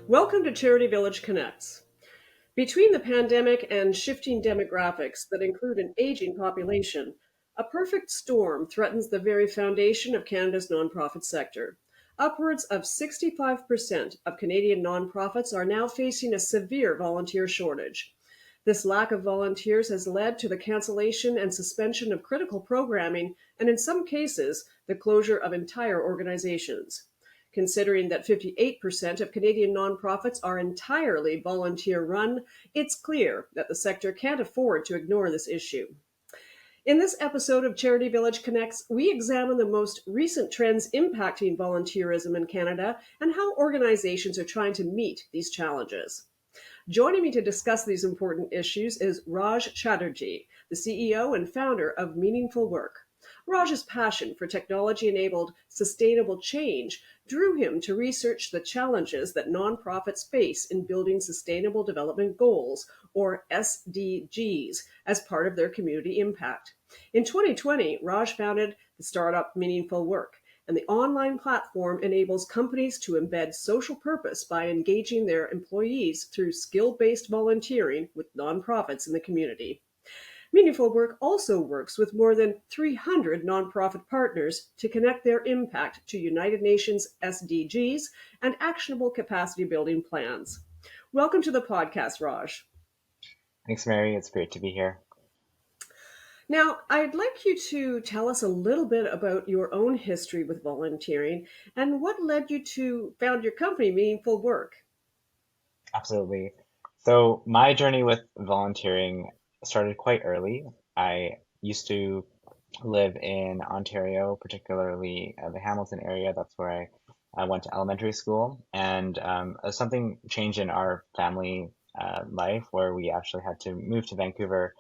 Welcome to CharityVillage Connects. Between the pandemic and shifting demographics that include an aging population, a perfect storm threatens the very foundation of Canada's nonprofit sector. Upwards of 65% of Canadian nonprofits are now facing a severe volunteer shortage. This lack of volunteers has led to the cancellation and suspension of critical programming, and in some cases, the closure of entire organizations. Considering that 58% of Canadian nonprofits are entirely volunteer run, it's clear that the sector can't afford to ignore this issue. In this episode of CharityVillage Connects, we examine the most recent trends impacting volunteerism in Canada and how organizations are trying to meet these challenges. Joining me to discuss these important issues is Raaj Chatterjee, the CEO and founder of MeaningfulWork. Raj's passion for technology-enabled sustainable change drew him to research the challenges that nonprofits face in building Sustainable Development Goals, or SDGs, as part of their community impact. In 2020, Raj founded the startup Meaningful Work, and the online platform enables companies to embed social purpose by engaging their employees through skill-based volunteering with nonprofits in the community. Meaningful Work also works with more than 300 nonprofit partners to connect their impact to United Nations SDGs and actionable capacity building plans. Welcome to the podcast, Raj. Thanks, Mary. It's great to be here. Now, I'd like you to tell us a little bit about your own history with volunteering and what led you to found your company, Meaningful Work. Absolutely. So my journey with volunteering started quite early. I used to live in Ontario, particularly the Hamilton area. That's where I went to elementary school. And something changed in our family life where we actually had to move to Vancouver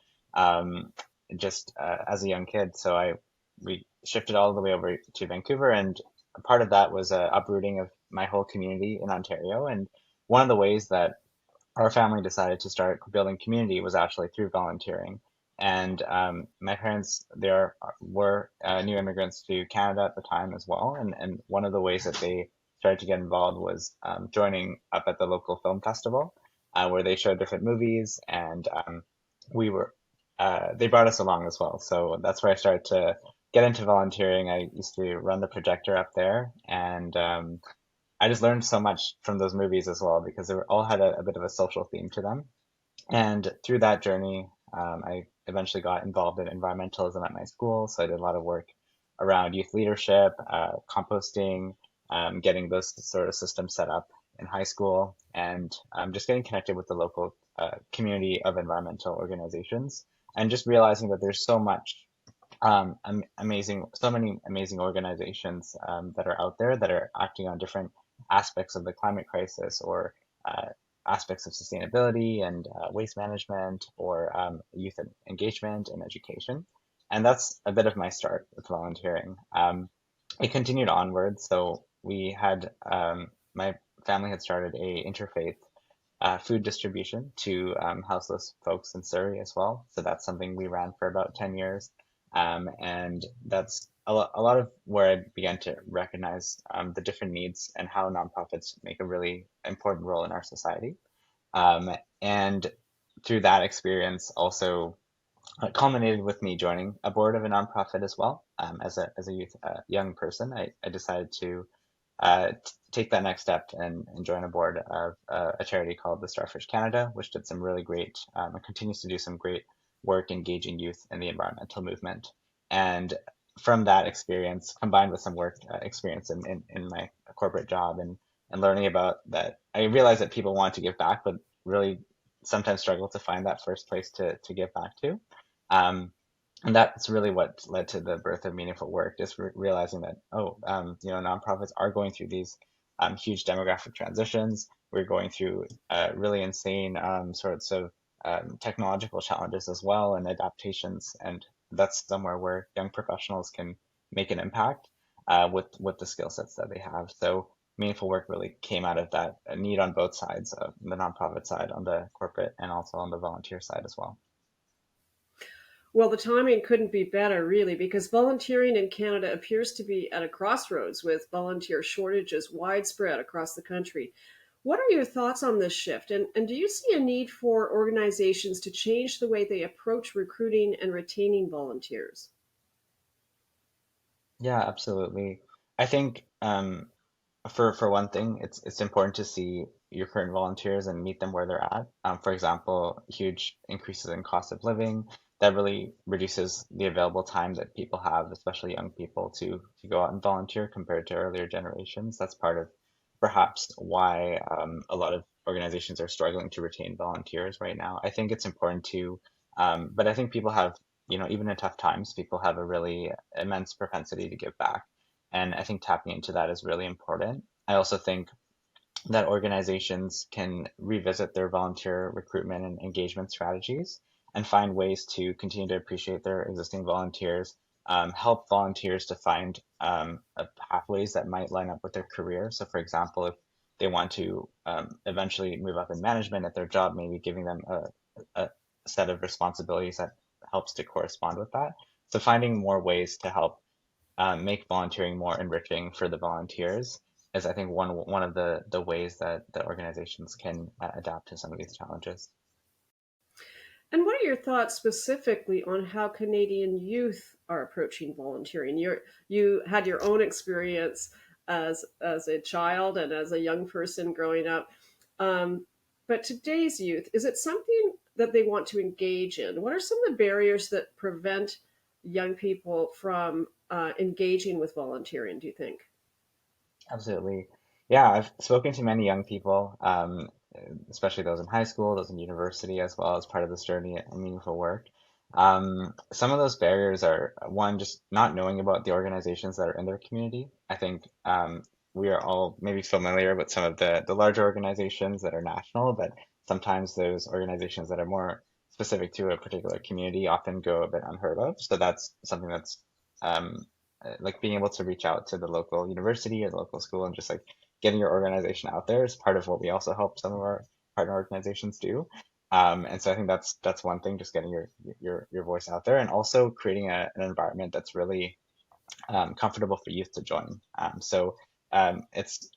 just as a young kid. So we shifted all the way over to Vancouver. And part of that was uprooting of my whole community in Ontario. And one of the ways that our family decided to start building community was actually through volunteering. And my parents, were new immigrants to Canada at the time as well. And one of the ways that they started to get involved was joining up at the local film festival, where they showed different movies, and they brought us along as well. So that's where I started to get into volunteering. I used to run the projector up there, and I just learned so much from those movies as well because they all had a bit of a social theme to them. And through that journey, I eventually got involved in environmentalism at my school. So I did a lot of work around youth leadership, composting, getting those sort of systems set up in high school, and just getting connected with the local community of environmental organizations, and just realizing that there's so many amazing organizations that are out there that are acting on different aspects of the climate crisis, or aspects of sustainability and waste management, or youth engagement and education. And that's a bit of my start with volunteering. It continued onwards. So my family had started a interfaith food distribution to houseless folks in Surrey as well. So that's something we ran for about 10 years. And that's a lot of where I began to recognize the different needs and how nonprofits make a really important role in our society. And through that experience also culminated with me joining a board of a nonprofit as well. As a young person, I decided to take that next step and join a board of a charity called the Starfish Canada, which did some really great and continues to do some great work engaging youth in the environmental movement. And from that experience, combined with some work experience in my corporate job, and learning about that, I realized that people want to give back, but really sometimes struggle to find that first place to give back to. And that's really what led to the birth of Meaningful Work, just realizing that, nonprofits are going through these huge demographic transitions. We're going through really insane sorts of technological challenges as well, and adaptations. And that's somewhere where young professionals can make an impact with the skill sets that they have. So Meaningful Work really came out of that need on both sides, of the nonprofit side, on the corporate, and also on the volunteer side as well. Well, the timing couldn't be better, really, because volunteering in Canada appears to be at a crossroads with volunteer shortages widespread across the country. What are your thoughts on this shift? And do you see a need for organizations to change the way they approach recruiting and retaining volunteers? Yeah, absolutely. I think for one thing, it's important to see your current volunteers and meet them where they're at. For example, huge increases in cost of living that really reduces the available time that people have, especially young people, to go out and volunteer compared to earlier generations. That's part of perhaps why a lot of organizations are struggling to retain volunteers right now. I think it's important to, but I think people have, even in tough times, people have a really immense propensity to give back. And I think tapping into that is really important. I also think that organizations can revisit their volunteer recruitment and engagement strategies and find ways to continue to appreciate their existing volunteers, help volunteers to find pathways that might line up with their career. So, for example, if they want to eventually move up in management at their job, maybe giving them a set of responsibilities that helps to correspond with that. So, finding more ways to help make volunteering more enriching for the volunteers is, I think, one of the ways that the organizations can adapt to some of these challenges. And what are your thoughts specifically on how Canadian youth are approaching volunteering? You had your own experience as a child and as a young person growing up, but today's youth, is it something that they want to engage in? What are some of the barriers that prevent young people from engaging with volunteering? Do you think? Absolutely. Yeah, I've spoken to many young people, especially those in high school, those in university, as well as part of this journey at Meaningful Work. Some of those barriers are one, just not knowing about the organizations that are in their community. I think we are all maybe familiar with some of the larger organizations that are national, but sometimes those organizations that are more specific to a particular community often go a bit unheard of. So that's something that's like being able to reach out to the local university or the local school and just like getting your organization out there is part of what we also help some of our partner organizations do. And so I think that's one thing, just getting your voice out there and also creating an environment that's really comfortable for youth to join. It's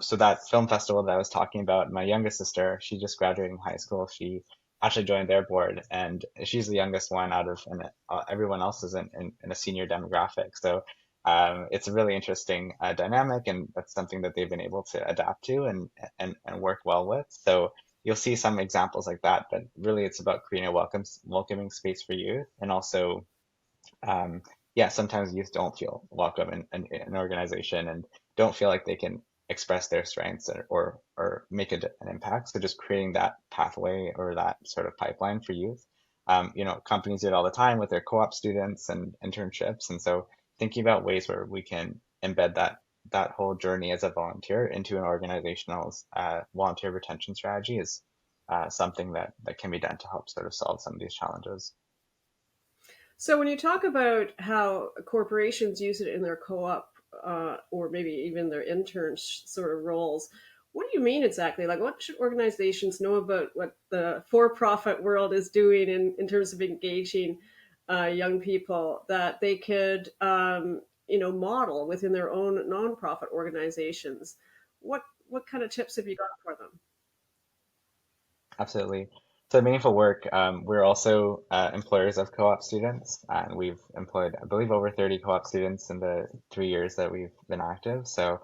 so that film festival that I was talking about, my youngest sister, she just graduated high school. She actually joined their board, and she's the youngest one out of, and everyone else is in a senior demographic. So it's a really interesting dynamic, and that's something that they've been able to adapt to and work well with. So you'll see some examples like that, but really it's about creating a welcoming space for youth, and also um, yeah, sometimes youth don't feel welcome in an organization and don't feel like they can express their strengths or make an impact. So just creating that pathway or that sort of pipeline for youth. Companies do it all the time with their co-op students and internships. And so thinking about ways where we can embed that whole journey as a volunteer into an organizational's volunteer retention strategy is something that can be done to help sort of solve some of these challenges. So when you talk about how corporations use it in their co-op or maybe even their intern sort of roles, what do you mean exactly? Like, what should organizations know about what the for-profit world is doing in terms of engaging young people that they could, model within their own nonprofit organizations? What kind of tips have you got for them? Absolutely. So Meaningful Work, we're also employers of co-op students, and we've employed, I believe, over 30 co-op students in the 3 years that we've been active. So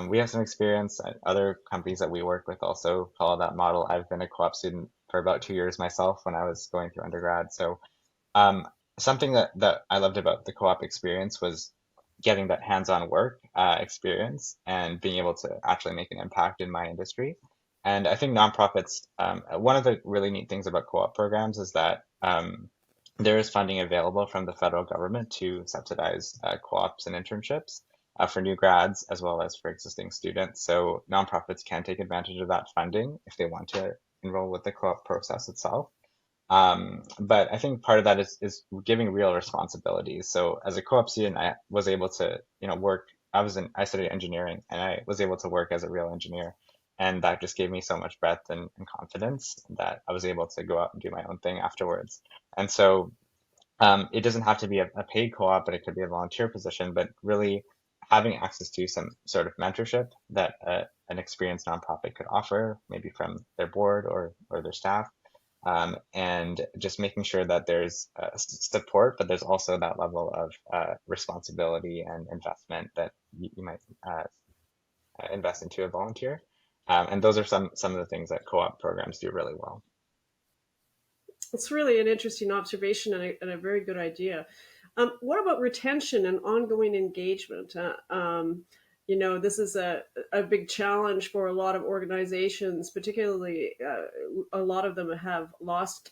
we have some experience. Other companies that we work with also follow that model. I've been a co-op student for about 2 years myself when I was going through undergrad. So um, something that I loved about the co-op experience was getting that hands-on work experience and being able to actually make an impact in my industry. And I think nonprofits, one of the really neat things about co-op programs is that there is funding available from the federal government to subsidize co-ops and internships for new grads as well as for existing students. So nonprofits can take advantage of that funding if they want to enroll with the co-op process itself. But I think part of that is giving real responsibilities. So as a co-op student, I was able to, work. I studied engineering, and I was able to work as a real engineer, and that just gave me so much breadth and confidence that I was able to go out and do my own thing afterwards. And so It doesn't have to be a paid co-op, but it could be a volunteer position, but really having access to some sort of mentorship that an experienced nonprofit could offer, maybe from their board or their staff, and just making sure that there's support, but there's also that level of responsibility and investment that you might invest into a volunteer. And those are some of the things that co-op programs do really well. It's really an interesting observation and a very good idea. What about retention and ongoing engagement? This is a big challenge for a lot of organizations, particularly a lot of them have lost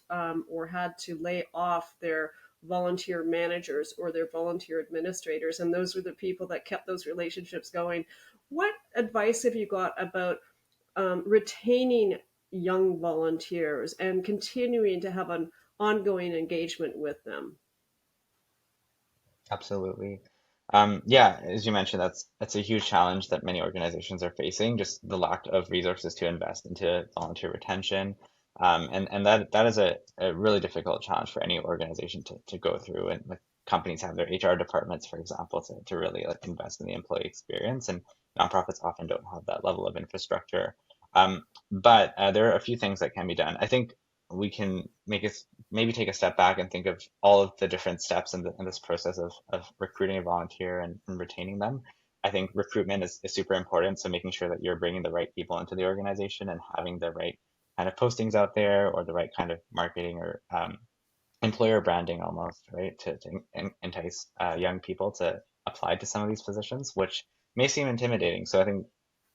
or had to lay off their volunteer managers or their volunteer administrators. And those were the people that kept those relationships going. What advice have you got about retaining young volunteers and continuing to have an ongoing engagement with them? Absolutely. Yeah, as you mentioned, that's a huge challenge that many organizations are facing, just the lack of resources to invest into volunteer retention. And that is a really difficult challenge for any organization to go through. And like companies have their HR departments, for example, to really like invest in the employee experience. And nonprofits often don't have that level of infrastructure. But there are a few things that can be done. I think we can make it maybe take a step back and think of all of the different steps in this process of recruiting a volunteer and retaining them. I think recruitment is super important. So making sure that you're bringing the right people into the organization and having the right kind of postings out there or the right kind of marketing or employer branding almost, right? To entice young people to apply to some of these positions, which may seem intimidating. So I think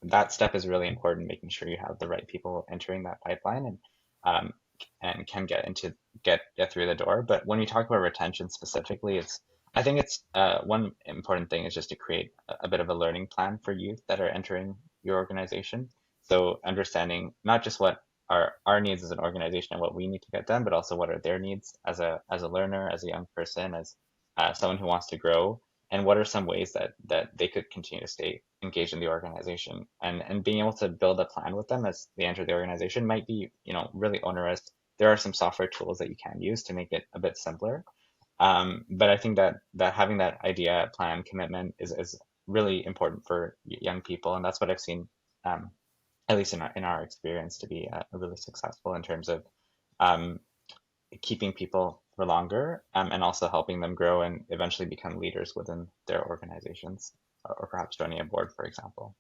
that step is really important, making sure you have the right people entering that pipeline um, and can get through the door. But when we talk about retention specifically, I think it's one important thing is just to create a bit of a learning plan for youth that are entering your organization. So understanding not just what our needs as an organization and what we need to get done, but also what are their needs as a learner, as a young person, as someone who wants to grow, and what are some ways that they could continue to stay engaged in the organization, and being able to build a plan with them as they enter the organization might be really onerous. There are some software tools that you can use to make it a bit simpler, but I think that having that idea, plan, commitment is really important for young people, and that's what I've seen. At least in our experience, to be really successful in terms of um, keeping people for longer, and also helping them grow and eventually become leaders within their organizations, or perhaps joining a board, for example.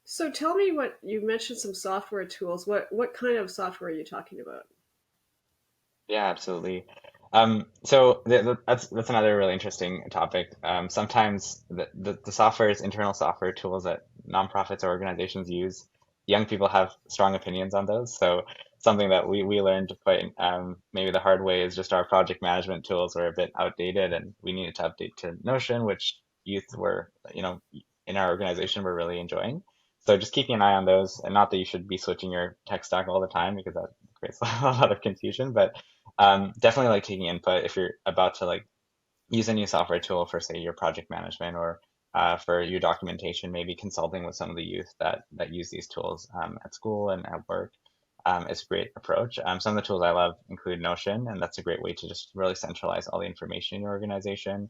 So tell me, what you mentioned, some software tools. What kind of software are you talking about? Yeah, absolutely. So that's another really interesting topic. Sometimes the software is internal software tools that nonprofits or organizations use. Young people have strong opinions on those. So something that we learned quite maybe the hard way is just our project management tools were a bit outdated, and we needed to update to Notion, which youth were, in our organization were really enjoying. So just keeping an eye on those, and not that you should be switching your tech stack all the time because that creates a lot of confusion, but definitely like taking input if you're about to like use a new software tool for say your project management or for your documentation, maybe consulting with some of the youth that use these tools at school and at work. Is a great approach. Some of the tools I love include Notion, and that's a great way to just really centralize all the information in your organization.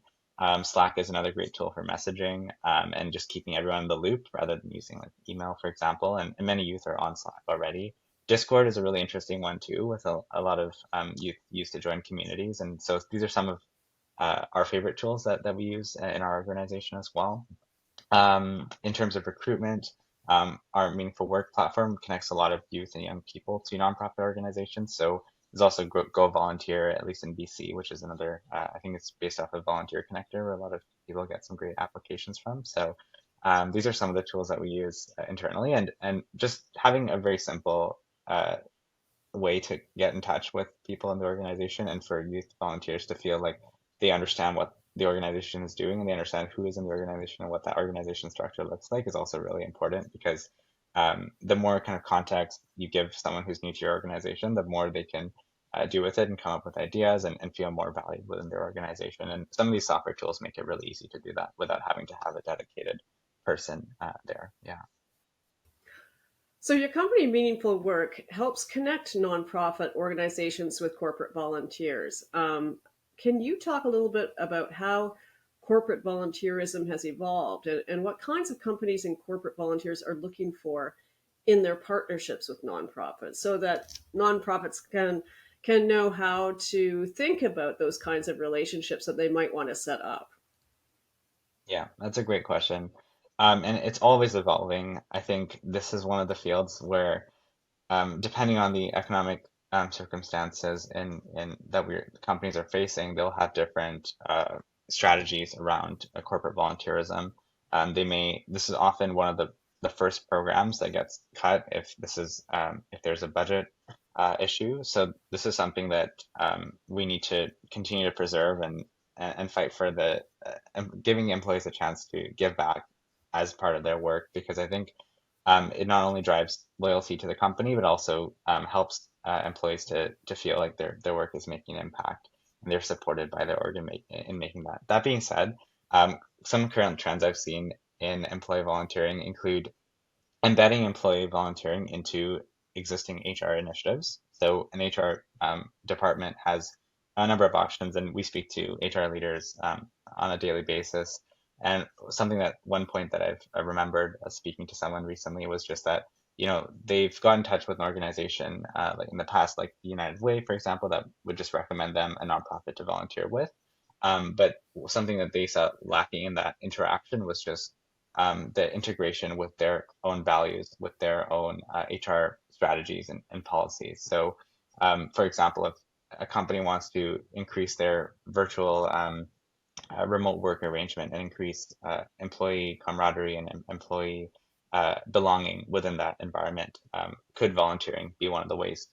Slack is another great tool for messaging, and just keeping everyone in the loop rather than using like email, for example. And many youth are on Slack already. Discord is a really interesting one too, with a lot of youth used to join communities. And so these are some of our favorite tools that we use in our organization as well. In terms of recruitment, our Meaningful Work platform connects a lot of youth and young people to nonprofit organizations. So there's also Go Volunteer, at least in BC, which is another, I think it's based off of Volunteer Connector, where a lot of people get some great applications from. So these are some of the tools that we use internally, and just having a very simple way to get in touch with people in the organization, and for youth volunteers to feel like they understand what the organization is doing and they understand who is in the organization and what that organization structure looks like is also really important, because the more kind of context you give someone who's new to your organization, the more they can do with it and come up with ideas and feel more valued within their organization. And some of these software tools make it really easy to do that without having to have a dedicated person there. Yeah. So your company, Meaningful Work, helps connect nonprofit organizations with corporate volunteers. Can you talk a little bit about how corporate volunteerism has evolved, and what kinds of companies and corporate volunteers are looking for in their partnerships with nonprofits, so that nonprofits can know how to think about those kinds of relationships that they might want to set up? Yeah, that's a great question. And it's always evolving. I think this is one of the fields where, depending on the economic circumstances in that companies are facing, they'll have different strategies around corporate volunteerism. This is often one of the first programs that gets cut if there's a budget issue. So this is something that we need to continue to preserve and fight for giving employees a chance to give back as part of their work, because I think it not only drives loyalty to the company, but also helps employees to feel like their work is making an impact and they're supported by their organ in making that. That being said, some current trends I've seen in employee volunteering include embedding employee volunteering into existing HR initiatives. So an HR department has a number of options, and we speak to HR leaders on a daily basis. And something that one point that I remembered speaking to someone recently was just that, they've got in touch with an organization like in the past, like the United Way, for example, that would just recommend them a nonprofit to volunteer with. But something that they saw lacking in that interaction was just the integration with their own values, with their own HR strategies and policies. So, for example, if a company wants to increase their virtual remote work arrangement and increase employee camaraderie and employee belonging within that environment, could volunteering be one of the ways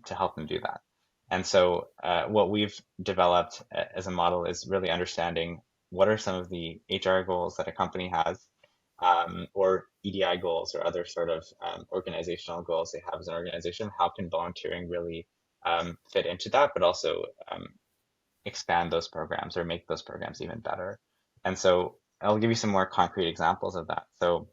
to help them do that? And so, what we've developed as a model is really understanding what are some of the HR goals that a company has, or EDI goals or other sort of organizational goals they have as an organization. How can volunteering really fit into that, but also expand those programs or make those programs even better? And so I'll give you some more concrete examples of that. So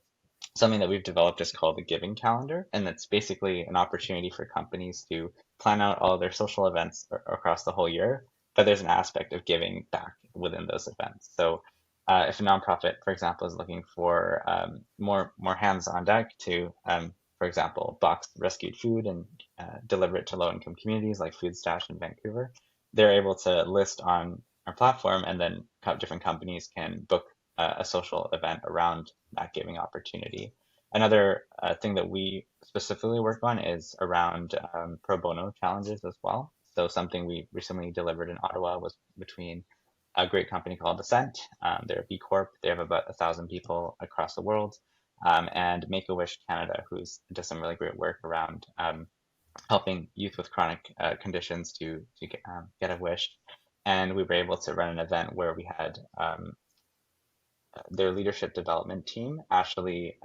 something that we've developed is called the Giving Calendar, and it's basically an opportunity for companies to plan out all their social events across the whole year, but there's an aspect of giving back within those events. So if a nonprofit, for example, is looking for more hands on deck to, for example, box rescued food and deliver it to low income communities like Food Stash in Vancouver, they're able to list on our platform, and then different companies can book a social event around that giving opportunity. Another thing that we specifically work on is around pro bono challenges as well. So something we recently delivered in Ottawa was between a great company called Ascent. They're a B Corp. They have about 1,000 people across the world. And Make-A-Wish Canada, who's does some really great work around helping youth with chronic conditions to get a wish. And we were able to run an event where we had their leadership development team actually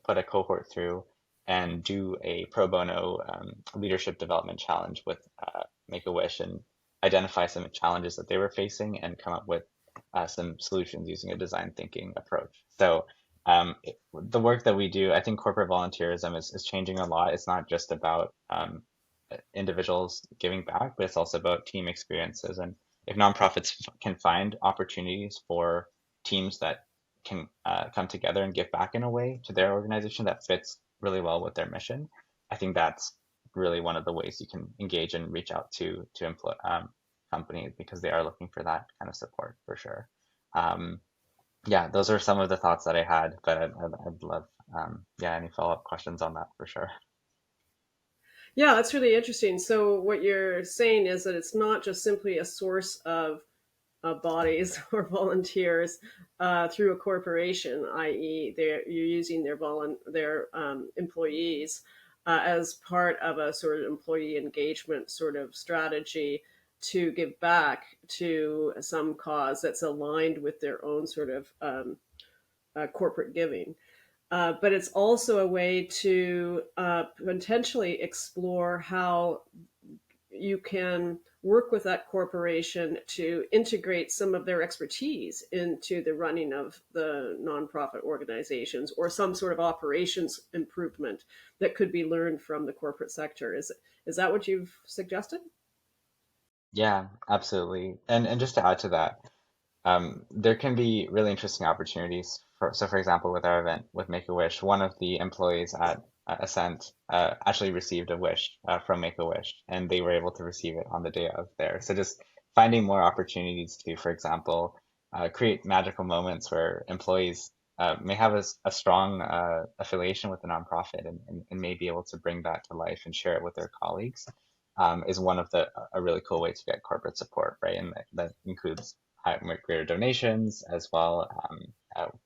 put a cohort through and do a pro bono leadership development challenge with Make-A-Wish, and identify some challenges that they were facing and come up with some solutions using a design thinking approach. So the work that we do, I think corporate volunteerism is changing a lot. It's not just about individuals giving back, but it's also about team experiences. And if nonprofits can find opportunities for teams that can come together and give back in a way to their organization that fits really well with their mission, I think that's really one of the ways you can engage and reach out to employ companies, because they are looking for that kind of support for sure. Um, yeah, those are some of the thoughts that I had, but I'd love any follow-up questions on that for sure. Yeah, that's really interesting. So what you're saying is that it's not just simply a source of bodies or volunteers through a corporation, i.e., you're using their employees as part of a sort of employee engagement sort of strategy to give back to some cause that's aligned with their own sort of corporate giving. But it's also a way to potentially explore how you can work with that corporation to integrate some of their expertise into the running of the nonprofit organizations, or some sort of operations improvement that could be learned from the corporate sector. Is that what you've suggested? Yeah, absolutely. And just to add to that, there can be really interesting opportunities. For example, with our event with Make-A-Wish, one of the employees at Ascent actually received a wish from Make-A-Wish, and they were able to receive it on the day of there. So just finding more opportunities to, for example, create magical moments where employees may have a strong affiliation with the nonprofit and may be able to bring that to life and share it with their colleagues, is one of a really cool way to get corporate support, right? And that includes greater donations as well,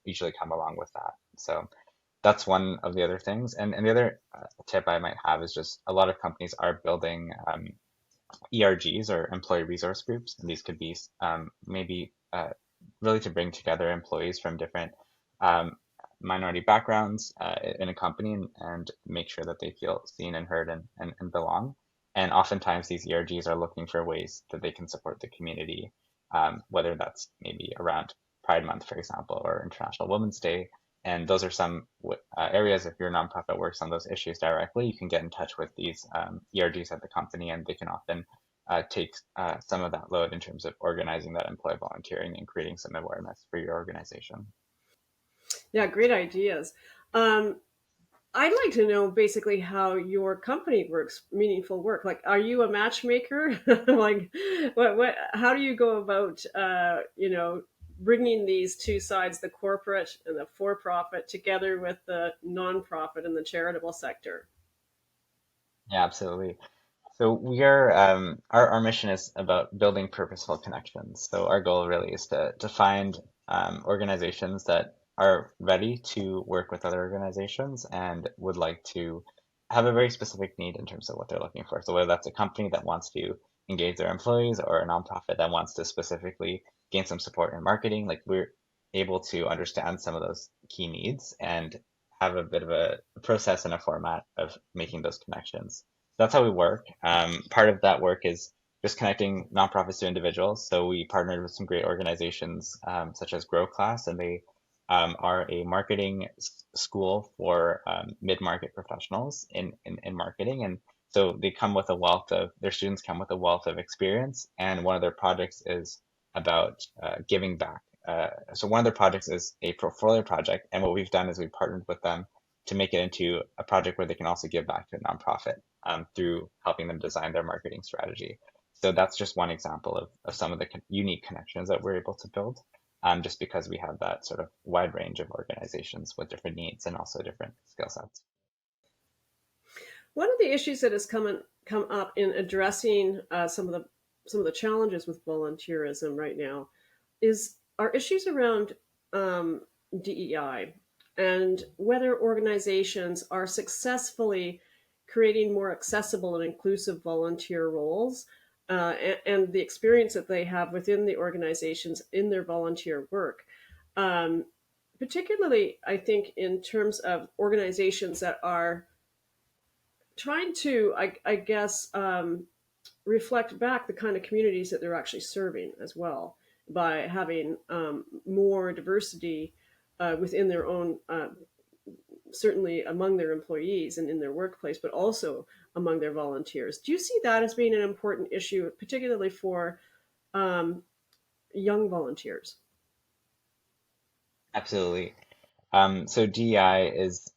usually come along with that. So that's one of the other things. And the other tip I might have is just a lot of companies are building ERGs, or employee resource groups. And these could be maybe really to bring together employees from different um, minority backgrounds in a company, and make sure that they feel seen and heard and belong. And oftentimes these ERGs are looking for ways that they can support the community, whether that's maybe around Pride Month, for example, or International Women's Day. And those are some areas. If your nonprofit works on those issues directly, you can get in touch with these ERGs at the company, and they can often take some of that load in terms of organizing that employee volunteering and creating some awareness for your organization. Yeah, great ideas. Um, I'd like to know basically how your company works, meaningful work. Like, are you a matchmaker? Like, how do you go about, bringing these two sides, the corporate and the for-profit, together with the nonprofit and the charitable sector? Yeah, absolutely. So our mission is about building purposeful connections. So our goal really is to find organizations that are ready to work with other organizations and would like to have a very specific need in terms of what they're looking for. So whether that's a company that wants to engage their employees, or a nonprofit that wants to specifically gain some support in marketing, like we're able to understand some of those key needs and have a bit of a process and a format of making those connections. That's how we work. Part of that work is just connecting nonprofits to individuals. So we partnered with some great organizations, such as Grow Class, and they are a marketing school for mid-market professionals in marketing. And so their students come with a wealth of experience, and one of their projects is about giving back. So one of their projects is a portfolio project, and what we've done is we partnered with them to make it into a project where they can also give back to a nonprofit through helping them design their marketing strategy. So that's just one example of some of the unique connections that we're able to build, just because we have that sort of wide range of organizations with different needs and also different skill sets. One of the issues that has come up in addressing some of the challenges with volunteerism right now is are issues around DEI, and whether organizations are successfully creating more accessible and inclusive volunteer roles, and the experience that they have within the organizations in their volunteer work. Um, Particularly, I think, in terms of organizations that are trying to, I guess, reflect back the kind of communities that they're actually serving as well, by having more diversity within their own, certainly among their employees and in their workplace, but also among their volunteers. Do you see that as being an important issue, particularly for um, young volunteers? Absolutely. So DEI is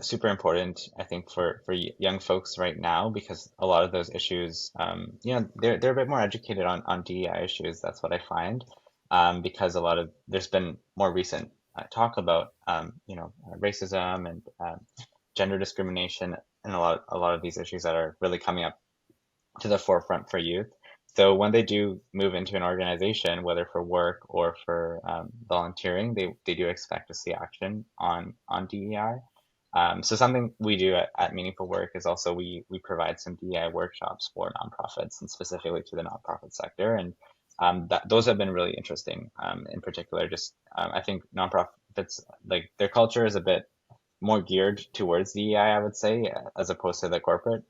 super important, I think, for young folks right now, because a lot of those issues, they're a bit more educated on DEI issues. That's what I find, because there's been more recent talk about racism and gender discrimination, and a lot of these issues that are really coming up to the forefront for youth. So when they do move into an organization, whether for work or for volunteering, they do expect to see action on DEI. So something we do at Meaningful Work is also we provide some DEI workshops for nonprofits, and specifically to the nonprofit sector, and those have been really interesting. In particular, just I think nonprofits, like, their culture is a bit more geared towards DEI, I would say, as opposed to the corporate,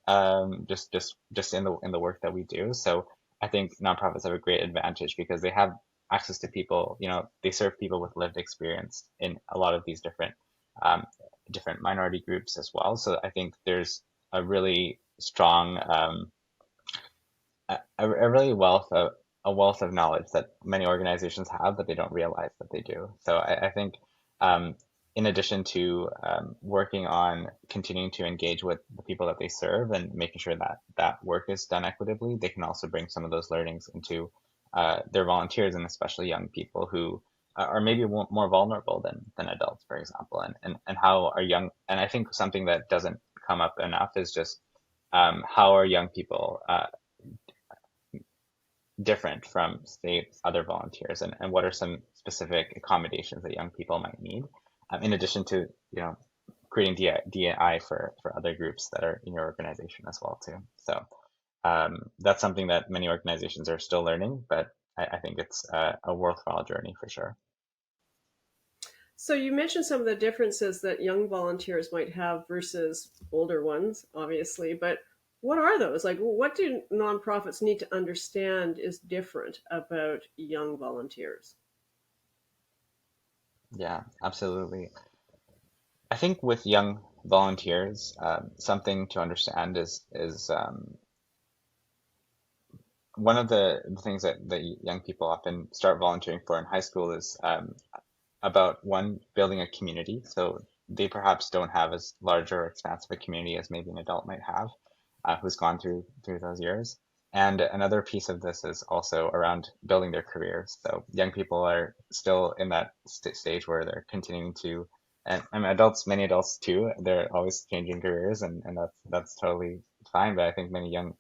just in the work that we do. So I think nonprofits have a great advantage because they have access to people. They serve people with lived experience in a lot of these um, different minority groups as well. So I think there's a really strong a really wealth of a wealth of knowledge that many organizations have, but they don't realize that they do. So I think um, in addition to working on continuing to engage with the people that they serve and making sure that that work is done equitably, they can also bring some of those learnings into their volunteers, and especially young people who are maybe more vulnerable than adults, for example, and how are young, and I think something that doesn't come up enough is just how are young people different from, say, other volunteers, and what are some specific accommodations that young people might need, in addition to, creating DI for other groups that are in your organization as well too. So that's something that many organizations are still learning, but I think it's a worthwhile journey for sure. So you mentioned some of the differences that young volunteers might have versus older ones, obviously, but what are those? Like, what do nonprofits need to understand is different about young volunteers? Yeah, absolutely. I think with young volunteers, something to understand is one of the things that young people often start volunteering for in high school is about one, building a community. So they perhaps don't have as large or expansive a community as maybe an adult might have, who's gone through those years. And another piece of this is also around building their careers. So young people are still in that stage where they're continuing to, and I mean, adults, many adults too, they're always changing careers, and that's totally fine. But I think many young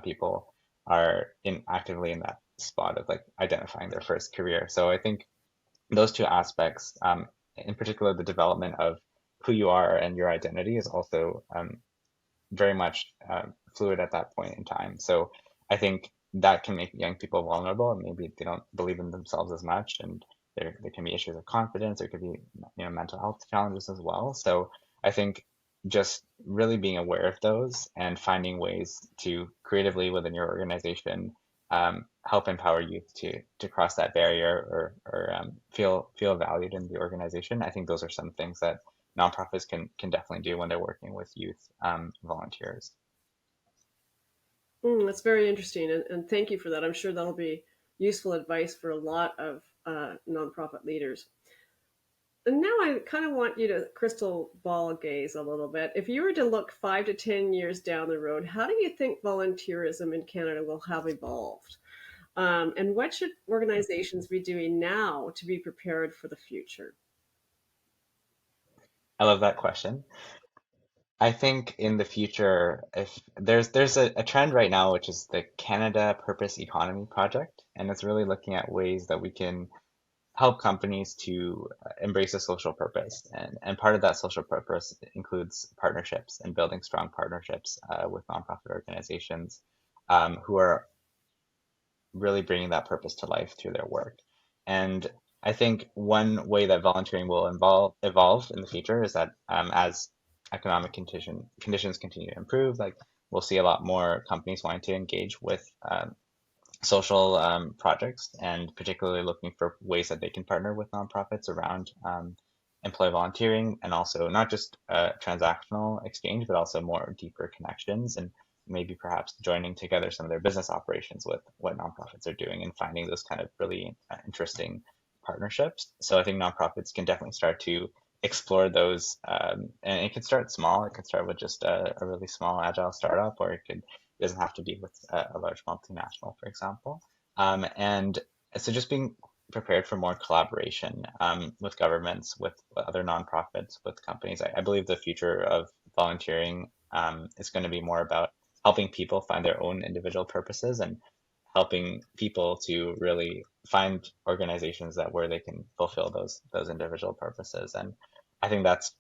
people are in actively in that spot of like identifying their first career. So I think those two aspects, in particular, the development of who you are and your identity is also very much fluid at that point in time. So I think that can make young people vulnerable, and maybe they don't believe in themselves as much, and there can be issues of confidence. There could be, mental health challenges as well. So I think just really being aware of those and finding ways to creatively within your organization help empower youth to cross that barrier, or feel valued in the organization. I think those are some things that nonprofits can definitely do when they're working with youth volunteers. That's very interesting, and thank you for that. I'm sure that'll be useful advice for a lot of nonprofit leaders. And now I kind of want you to crystal ball gaze a little bit. If you were to look 5 to 10 years down the road, how do you think volunteerism in Canada will have evolved? And what should organizations be doing now to be prepared for the future? I love that question. I think in the future, if there's a trend right now, which is the Canada Purpose Economy Project, and it's really looking at ways that we can help companies to embrace a social purpose. And part of that social purpose includes partnerships and building strong partnerships with nonprofit organizations who are really bringing that purpose to life through their work. And I think one way that volunteering will evolve in the future is that as economic conditions continue to improve, like we'll see a lot more companies wanting to engage with social projects, and particularly looking for ways that they can partner with nonprofits around employee volunteering, and also not just transactional exchange, but also more deeper connections, and maybe perhaps joining together some of their business operations with what nonprofits are doing, and finding those kind of really interesting partnerships. So I think nonprofits can definitely start to explore those, and it can start small. It can start with just a really small agile startup, or it doesn't have to be with a large multinational, for example. And so just being prepared for more collaboration with governments, with other nonprofits, with companies. I believe the future of volunteering is going to be more about helping people find their own individual purposes, and helping people to really find organizations that where they can fulfill those individual purposes. And I think that's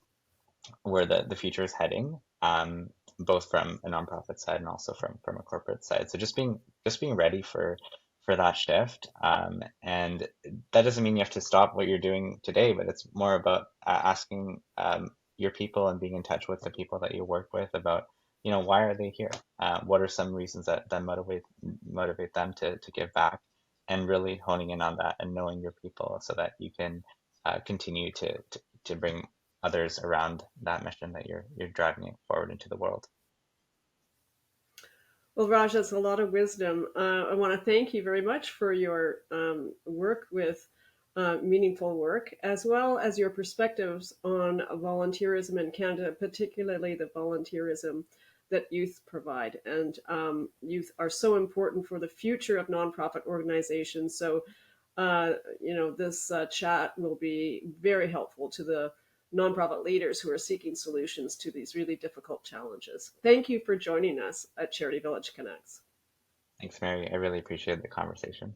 where the future is heading, both from a nonprofit side and also from a corporate side. So just being ready for that shift, and that doesn't mean you have to stop what you're doing today, but it's more about asking your people and being in touch with the people that you work with about, why are they here? What are some reasons that motivate them to give back, and really honing in on that and knowing your people so that you can continue to bring others around that mission that you're driving it forward into the world. Well, Raj, that's a lot of wisdom. I want to thank you very much for your work with meaningful work, as well as your perspectives on volunteerism in Canada, particularly the volunteerism that youth provide. And youth are so important for the future of nonprofit organizations. So, this chat will be very helpful to the nonprofit leaders who are seeking solutions to these really difficult challenges. Thank you for joining us at Charity Village Connects. Thanks, Mary. I really appreciate the conversation.